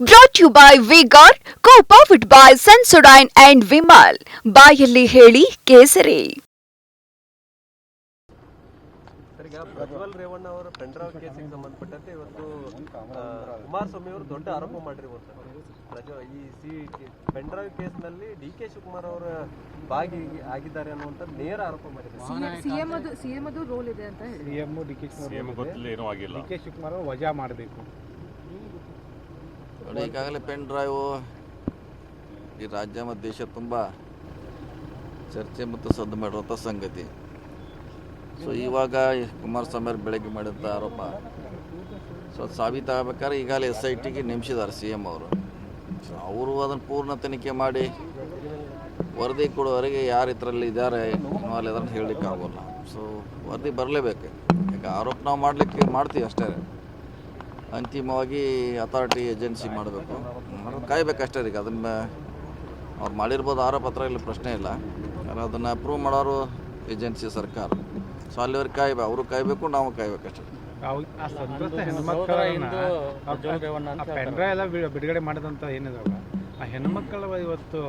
Brought to you by Vigor, co-powered by Sensodyne and Vimal. ಬಾಯಲ್ಲಿ ಹೇಳಿ ಕೇಸರಿ. ಈಗ ಪ್ರಜ್ವಲ್ ರೇವಣ್ಣ ಅವರ ಪೆಂಡ್ರೈವ್ ಕೇಸಿಗೆ ಸಂಬಂಧಪಟ್ಟಂತೆ ಇವತ್ತು ಕುಮಾರಸ್ವಾಮಿ ಅವರು ದೊಡ್ಡ ಆರೋಪ ಮಾಡಿರ್ಬೋದು ಸರ್. ಈ ಪೆಂಡ್ರೈವ್ ಕೇಸ್ನಲ್ಲಿ ಡಿ.ಕೆ. ಶಿವಕುಮಾರ್ ಅವರ ಭಾಗಿ ಆಗಿದ್ದಾರೆ ಅನ್ನುವಂಥ ನೇರ ಆರೋಪ ಮಾಡಿದ್ದಾರೆ. ಸಿಎಂ ಅದು ರೋಲ್ ಇದೆ ಅಂತ ಹೇಳಿ ಡಿ.ಕೆ. ಶಿವಕುಮಾರ್ ವಜಾ ಮಾಡಬೇಕು. ಈಗಾಗಲೇ ಪೆನ್ ಡ್ರೈವ್ ಈ ರಾಜ್ಯ ಮತ್ತು ದೇಶ ತುಂಬ ಚರ್ಚೆ ಮತ್ತು ಸದ್ದು ಮಾಡುವಂಥ ಸಂಗತಿ. ಸೊ ಇವಾಗ ಕುಮಾರಸ್ವಾಮಿ ಅವರು ಬೆಳಗ್ಗೆ ಮಾಡಿದಂಥ ಆರೋಪ ಸಾಬೀತಾಗಬೇಕಾದ್ರೆ ಈಗಾಗಲೇ SITಗೆ ನೇಮಿಸಿದ್ದಾರೆ CM ಅವರು. ಸೊ ಅವರು ಅದನ್ನು ಪೂರ್ಣ ತನಿಖೆ ಮಾಡಿ ವರದಿ ಕೊಡುವವರೆಗೆ ಯಾರು ಇದರಲ್ಲಿ ಇದ್ದಾರೆ ಇನ್ವಾಲ್ವ್ ಇದ್ದಾರೆ ಅಂತ ಹೇಳಲಿಕ್ಕೆ ಆಗೋಲ್ಲ. ಸೊ ವರದಿ ಬರಲೇಬೇಕು. ಈಗ ಆರೋಪ ನಾವು ಮಾಡ್ತೀವಿ ಅಷ್ಟೇ. ಅಂತಿಮವಾಗಿ ಅಥಾರಿಟಿ ಏಜೆನ್ಸಿ ಮಾಡಬೇಕು, ಕಾಯ್ಬೇಕಷ್ಟೇ. ಈಗ ಅದನ್ನು ಅವ್ರು ಮಾಡಿರ್ಬೋದು ಆರೋಪ ಹತ್ರ ಇಲ್ಲಿ ಪ್ರಶ್ನೆ ಇಲ್ಲ. ಅದನ್ನು ಅಪ್ರೂವ್ ಮಾಡೋರು ಏಜೆನ್ಸಿ ಸರ್ಕಾರ. ಸೊ ಅಲ್ಲಿವರೆಗೆ ಅವರು ಕಾಯಬೇಕು, ನಾವು ಕಾಯ್ಬೇಕಷ್ಟೇ. ಪೆಂಡ್ರೈವ್ ಎಲ್ಲ ಬಿಡುಗಡೆ ಮಾಡಿದಂಥ ಏನಿದಾವಲ್ಲ ಆ ಹೆಣ್ಮಕ್ಕಳ ಇವತ್ತು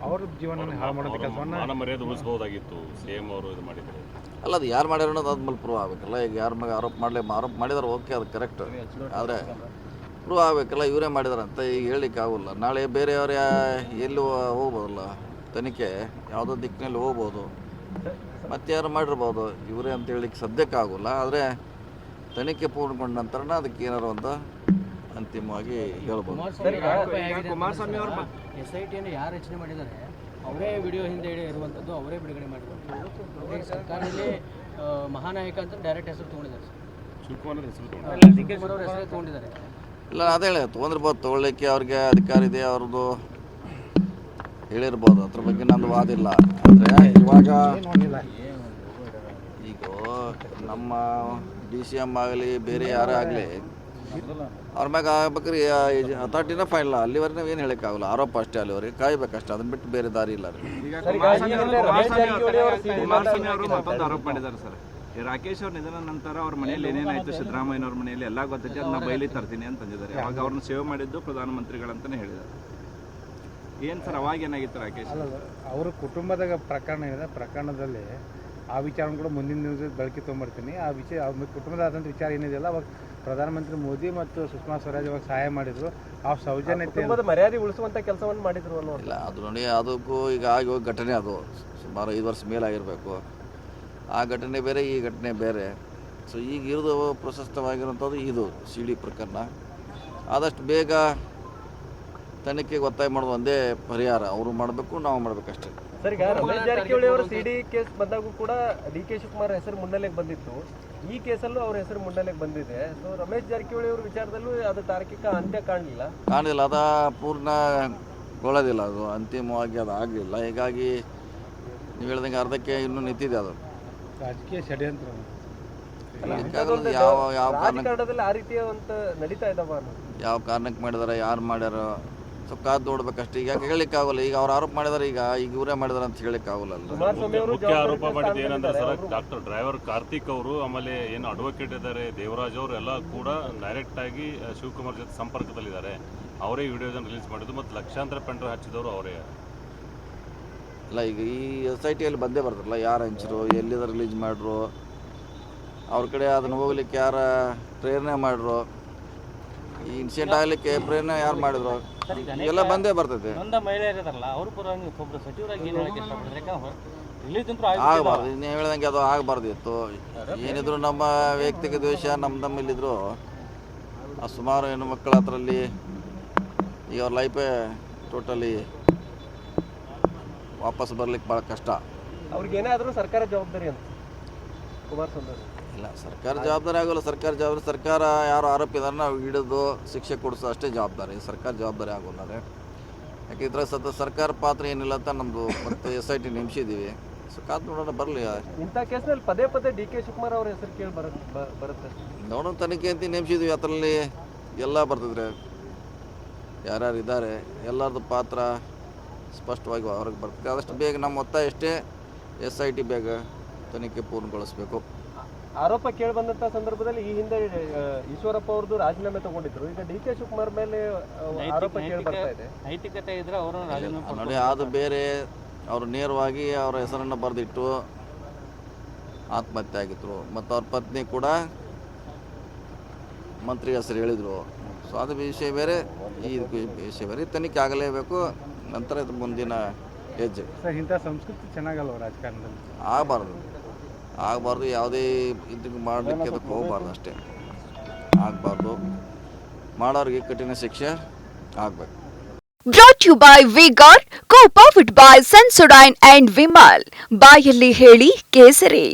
ಅವ್ರ ಜೀವನ ಹಾಳು ಮಾಡೋದು ಕೆಲಸವನ್ನು ಮರ್ಯಾದೆ ಉಳಿಸಬಹುದಾಗಿತ್ತು CM ಅವರು ಇದು ಮಾಡಿದ್ದಾರೆ. ಅಲ್ಲ, ಅದು ಯಾರು ಮಾಡ್ಯಾರ ಅನ್ನೋದು ಆದ್ಮೇಲೆ ಪ್ರೂವ್ ಆಗಬೇಕಲ್ಲ. ಈಗ ಯಾರ ಮೇಲೆ ಆರೋಪ ಮಾಡಿದಾರೆ ಓಕೆ, ಅದು ಕರೆಕ್ಟ್. ಆದರೆ ಪ್ರೂವ್ ಆಗಬೇಕಲ್ಲ, ಇವರೇ ಮಾಡಿದಾರಂತ ಈಗ ಹೇಳಲಿಕ್ಕೆ ಆಗೋಲ್ಲ. ನಾಳೆ ಬೇರೆಯವ್ರು ಎಲ್ಲಿ ಹೋಗ್ಬೋದಲ್ಲ, ತನಿಖೆ ಯಾವುದೋ ದಿಕ್ಕಿನಲ್ಲಿ ಹೋಗ್ಬೋದು, ಮತ್ತೆ ಯಾರು ಮಾಡಿರ್ಬೋದು. ಇವರೇ ಅಂತ ಹೇಳಲಿಕ್ಕೆ ಸದ್ಯಕ್ಕೆ ಆಗೋಲ್ಲ. ಆದರೆ ತನಿಖೆ ಪೂರ್ಣಗೊಂಡ ನಂತರ ಅದಕ್ಕೆ ಏನಾರು ಅಂತ ಅಂತಿಮವಾಗಿ ಹೇಳ್ಬೋದು. ಕುಮಾರಸ್ವಾಮಿ ಅವರು SITಯನ್ನು ಯಾರು ರಚನೆ ಮಾಡಿದ್ದಾರೆ ಅವರೇ ವಿಡಿಯೋ ಹಿಂದೆ ಇರುವಂಥದ್ದು, ಅವರೇ ಬಿಡುಗಡೆ ಮಾಡಿರುವಂಥದ್ದು. ಸರ್ಕಾರದಲ್ಲಿ ಮಹಾನಾಯಕ ಅಂತ ಡೈರೆಕ್ಟ್ ಹೆಸರು ತೊಗೊಂಡಿದ್ದಾರೆ. ಶಿವಕುಮಾರ್ ಅವರ ಹೆಸರು ತೊಗೊಂಡಿದ್ದಾರೆ. ಇಲ್ಲ, ಅದೇ ಹೇಳಿ ತೊಗೊಂಡಿರ್ಬೋದು, ತೊಗೊಳ್ಳಿಕ್ಕೆ ಅವ್ರಿಗೆ ಅಧಿಕಾರ ಇದೆ, ಅವ್ರದ್ದು ಹೇಳಿರ್ಬೋದು. ಅದ್ರ ಬಗ್ಗೆ ನಂದು ವಾದಿಲ್ಲ. ಅಂದರೆ ಇವಾಗ ಈಗ ನಮ್ಮ DCM ಆಗಲಿ ಬೇರೆ ಯಾರೇ ಆಗಲಿ ಅವ್ರ ಮ್ಯಾಗ ಆಗ್ಬೇಕ್ರಿ ಅಥಾರಿಟಿನ ಫೈನಲ್. ಅಲ್ಲಿವರೆಗೆ ನಾವು ಏನು ಹೇಳೋಕ್ಕಾಗಲ್ಲ, ಆರೋಪ ಅಷ್ಟೇ. ಅಲ್ಲಿವರೆಗೆ ಕಾಯ್ಬೇಕಷ್ಟೇ, ಅದನ್ನ ಬಿಟ್ಟು ಬೇರೆ ದಾರಿ ಇಲ್ಲ. ಕುಮಾರಸ್ವಾಮಿ ಅವರು ಮತ್ತೊಂದು ಆರೋಪ ಮಾಡಿದ್ದಾರೆ ಸರ್. ರಾಕೇಶ್ ಅವ್ರ ನಿಧನ ನಂತರ ಅವ್ರ ಮನೆಯಲ್ಲಿ ಏನೇನಾಯ್ತು, ಸಿದ್ದರಾಮಯ್ಯನವ್ರ ಮನೆಯಲ್ಲಿ ಎಲ್ಲ ಗೊತ್ತೈತಿ, ಅದನ್ನ ಬಯಲಿ ತರ್ತೀನಿ ಅಂತಂದಿದ್ದಾರೆ. ಅವಾಗ ಅವ್ರನ್ನ ಸೇವೆ ಮಾಡಿದ್ದು ಪ್ರಧಾನಮಂತ್ರಿಗಳಂತಾನೆ ಹೇಳಿದ್ದಾರೆ. ಏನು ಸರ್ ಅವಾಗ ಏನಾಗಿತ್ತು ರಾಕೇಶ್ ಅವ್ರ ಕುಟುಂಬದ ಪ್ರಕರಣ ಏನಿದೆ, ಪ್ರಕರಣದಲ್ಲಿ ಆ ವಿಚಾರ ಕೂಡ ಮುಂದಿನ ದಿವಸ ಬೆಳಕಿ ತೊಗೊಂಬರ್ತೀನಿ. ಆ ವಿಚಾರ ಕುಟುಂಬದಾದಂಥ ವಿಚಾರ ಏನಿದೆಯಲ್ಲ, ಅವಾಗ ಪ್ರಧಾನಮಂತ್ರಿ ಮೋದಿ ಮತ್ತು ಸುಷ್ಮಾ ಸ್ವರಾಜ್ ಅವಾಗ ಸಹಾಯ ಮಾಡಿದ್ರು. ಆ ಸೌಜನ್ಯತೆ ಮರ್ಯಾದೆ ಉಳಿಸುವಂಥ ಕೆಲಸವನ್ನು ಮಾಡಿದ್ರು ಅನ್ನೋ ಇಲ್ಲ. ಅದು ನೋಡಿ, ಅದಕ್ಕೂ ಈಗ ಆಗಿ ಘಟನೆ ಅದು ಸುಮಾರು 5 ವರ್ಷ ಮೇಲಾಗಿರಬೇಕು. ಆ ಘಟನೆ ಬೇರೆ, ಈ ಘಟನೆ ಬೇರೆ. ಸೊ ಈಗ ಇರೋದು ಪ್ರಶಸ್ತವಾಗಿರುವಂಥದ್ದು ಇದು CD ಪ್ರಕರಣ. ಆದಷ್ಟು ಬೇಗ ತನಿಖೆಗೆ ಒತ್ತಾಯ ಮಾಡೋದು ಒಂದೇ ಪರಿಹಾರ. ಅವರು ಮಾಡಬೇಕು, ನಾವು ಮಾಡಬೇಕಷ್ಟೇ. ಸರ್, ಈಗ ರಮೇಶ್ ಜಾರಕಿಹೊಳಿ ಅವರು CD ಕೇಸ್ ಬಂದಾಗೂ ಕೂಡ ಡಿ.ಕೆ. ಶಿವಕುಮಾರ್ ಹೆಸರು ಮುನ್ನೆಲೆಗೆ ಬಂದಿತ್ತು. ಈ ಕೇಸಲ್ಲೂ ಅವ್ರ ಹೆಸರು ಮುನ್ನೆಲೆಗೆ ಬಂದಿದೆ. ಸೊ ರಮೇಶ್ ಜಾರಕಿಹೊಳಿ ಅವ್ರ ವಿಚಾರದಲ್ಲೂ ಅದು ತಾರ್ಕಿಕ ಅಂತ್ಯ ಕಾಣಲಿಲ್ಲ. ಅದ ಪೂರ್ಣಗೊಳ್ಳೋದಿಲ್ಲ, ಅದು ಅಂತಿಮವಾಗಿ ಅದು ಆಗಲಿಲ್ಲ. ಹೀಗಾಗಿ ನೀವು ಹೇಳ್ದಂಗೆ ಅರ್ಧಕ್ಕೆ ಇನ್ನೂ ನಿಂತಿದೆ. ಅದು ರಾಜಕೀಯ ಷಡ್ಯಂತ್ರ. ಯಾವ ರಾಜಕಾರಣದಲ್ಲಿ ಆ ರೀತಿಯ ನಡೀತಾ ಇದ್ದಾವ ಯಾವ ಕಾರಣಕ್ಕೆ ಮಾಡಿದಾರೆ, ಯಾರು ಮಾಡ್ಯಾರ, ಸ್ವಲ್ಪ ಕಾದು ನೋಡ್ಬೇಕಷ್ಟೇ. ಈಗ ಹೇಳಲಿಕ್ಕೆ ಆಗೋಲ್ಲ. ಈಗ ಅವ್ರು ಆರೋಪ ಮಾಡಿದಾರೆ, ಈಗ ಇವರೇ ಮಾಡಿದಾರೆ ಅಂತ ಹೇಳಲಿಕ್ಕೆ ಆಗೋಲ್ಲ. ಮುಖ್ಯ ಆರೋಪ ಮಾಡಿದ್ದು ಏನಂದ್ರೆ ಸರ್, ಡಾಕ್ಟರ್ ಡ್ರೈವರ್ ಕಾರ್ತಿಕ್ ಅವರು, ಆಮೇಲೆ ಏನು ಅಡ್ವೊಕೇಟ್ ಇದ್ದಾರೆ ದೇವರಾಜ್ ಅವರು ಎಲ್ಲ ಕೂಡ ಡೈರೆಕ್ಟ್ ಆಗಿ ಶಿವಕುಮಾರ್ ಜೊತೆ ಸಂಪರ್ಕದಲ್ಲಿದ್ದಾರೆ. ಅವರೇ ವಿಡಿಯೋದನ್ನು ರಿಲೀಸ್ ಮಾಡಿದ್ದು ಮತ್ತು ಲಕ್ಷಾಂತರ ಪೆಂಡ್ರೈವ್ ಹಚ್ಚಿದವರು ಅವರೇ. ಇಲ್ಲ, ಈಗ ಈ SITಯಲ್ಲಿ ಬಂದೇ ಬರ್ತಾರಲ್ಲ, ಯಾರು ಹಂಚರು, ಎಲ್ಲಿದ ರಿಲೀಸ್ ಮಾಡ್ರು, ಅವ್ರ ಕಡೆ ಅದನ್ನು ಹೋಗ್ಲಿಕ್ಕೆ ಯಾರ ಪ್ರೇರಣೆ ಮಾಡ್ರು, ಈ ಇನ್ಸಿಡೆಂಟ್ ಆಗಲಿಕ್ಕೆ ಪ್ರೇರಣೆ ಯಾರು ಮಾಡಿದ್ರು, ಎಲ್ಲ ಬಂದೇ ಬರ್ತೈತೆ. ಆಗಬಾರ್ದು, ನೀವು ಹೇಳ್ದಂಗೆ ಅದು ಆಗಬಾರ್ದಿತ್ತು. ಏನಿದ್ರು ನಮ್ಮ ವೈಯಕ್ತಿಕ ದ್ವೇಷ ನಮ್ಮಲ್ಲಿದ್ರು ಆ ಸುಮಾರು ಹೆಣ್ಣು ಮಕ್ಕಳ ಹತ್ರಲ್ಲಿ ಈಗ ಅವ್ರ ಲೈಫೇ ಟೋಟಲಿ ವಾಪಸ್ ಬರ್ಲಿಕ್ಕೆ ಭಾಳ ಕಷ್ಟ. ಅವ್ರಿಗೇನಾದರೂ ಸರ್ಕಾರ ಜವಾಬ್ದಾರಿ ಅಂತ ಕುಮಾರಸ್ವಾಮಿ ಇಲ್ಲ, ಸರ್ಕಾರ ಜವಾಬ್ದಾರಿ ಆಗೋಲ್ಲ. ಸರ್ಕಾರ ಯಾರು ಆರೋಪಿ ಇದಾರೆ ನಾವು ಹಿಡಿದು ಶಿಕ್ಷೆ ಕೊಡಿಸೋ ಅಷ್ಟೇ ಜವಾಬ್ದಾರಿ. ಸರ್ಕಾರ ಜವಾಬ್ದಾರಿ ಆಗೋಲ್ಲ. ಯಾಕೆ ಇದ್ರ ಸರ್ಕಾರ ಪಾತ್ರ ಏನಿಲ್ಲ ಅಂತ ನಮ್ಮದು ಮತ್ತೆ SIT ನೇಮಿಸಿದ್ದೀವಿ. ಸೊ ಕಾದು ನೋಡೋಣ, ಬರಲಿ. ಇಂಥ ಕೇಸ್ನಲ್ಲಿ ಪದೇ ಪದೇ ಡಿ.ಕೆ. ಶಿವಕುಮಾರ್ ಅವ್ರ ಹೆಸರು ಕೇಳಿ ಬರುತ್ತೆ. ನೋಡೋಣ, ತನಿಖೆ ಅಂತ ನೇಮಿಸಿದ್ವಿ. ಅದರಲ್ಲಿ ಎಲ್ಲ ಬರ್ತಿದ್ರೆ ಯಾರ್ಯಾರು ಇದ್ದಾರೆ ಎಲ್ಲರದ್ದು ಪಾತ್ರ ಸ್ಪಷ್ಟವಾಗಿ ಹೊರಗೆ ಬರ್ತದೆ. ಆದಷ್ಟು ಬೇಗ ನಮ್ಮ ಒತ್ತಾಯ ಅಷ್ಟೇ, SIT ಬೇಗ ತನಿಖೆ ಪೂರ್ಣಗೊಳಿಸಬೇಕು. ಆರೋಪ ಕೇಳಿ ಬಂದಂತ ಸಂದರ್ಭದಲ್ಲಿ ಈ ಹಿಂದೆ ಈಶ್ವರಪ್ಪ ಅವ್ರದ್ದು ರಾಜೀನಾಮೆ ತಗೊಂಡಿದ್ರು. ಈಗ ಡಿ ಕೆ ಶಿವಕುಮಾರ್ ಮೇಲೆ ಆರೋಪ ಕೇಳಿ ಬರ್ತಾ ಇದೆ. ನೈತಿಕತೆ ಇದ್ರೆ ಅವರು ರಾಜೀನಾಮೆ ನೋಡಿ, ಅದು ಬೇರೆ. ಅವರು ನೇರವಾಗಿ ಅವರ ಹೆಸರನ್ನು ಬರೆದಿಟ್ಟು ಆತ್ಮಹತ್ಯೆ ಆಗಿದ್ರು. ಮತ್ತು ಅವ್ರ ಪತ್ನಿ ಕೂಡ ಮಂತ್ರಿ ಹೆಸರು ಹೇಳಿದರು. ಸೊ ಅದು ವಿಷಯ ಬೇರೆ, ಈ ವಿಷಯ ಬೇರೆ. ತನಿಖೆ ಆಗಲೇಬೇಕು. ನಂತರ ಇದು ಮುಂದಿನ ಹೆಜ್ಜೆ. ಸರ್, ಇಂಥ ಸಂಸ್ಕೃತಿ ಚೆನ್ನಾಗಲ್ವ ರಾಜಕಾರಣದಲ್ಲಿ? ಆಗಬಾರ್ದು. ಯಾವುದೇ ಇದಕ್ಕೆ ಮಾಡಲಿಕ್ಕೆ ಅದಕ್ಕೆ ಹೋಗಬಾರ್ದು, ಅಷ್ಟೇ. ಆಗಬಾರ್ದು. ಮಾಡೋರಿಗೆ ಕಠಿಣ ಶಿಕ್ಷೆ ಆಗಬೇಕು. Brought you by Vigor, co-powered by Sensodyne and Vimal. ಬಾಯಲ್ಲಿ ಹೇಳಿ ಕೇಸರಿ.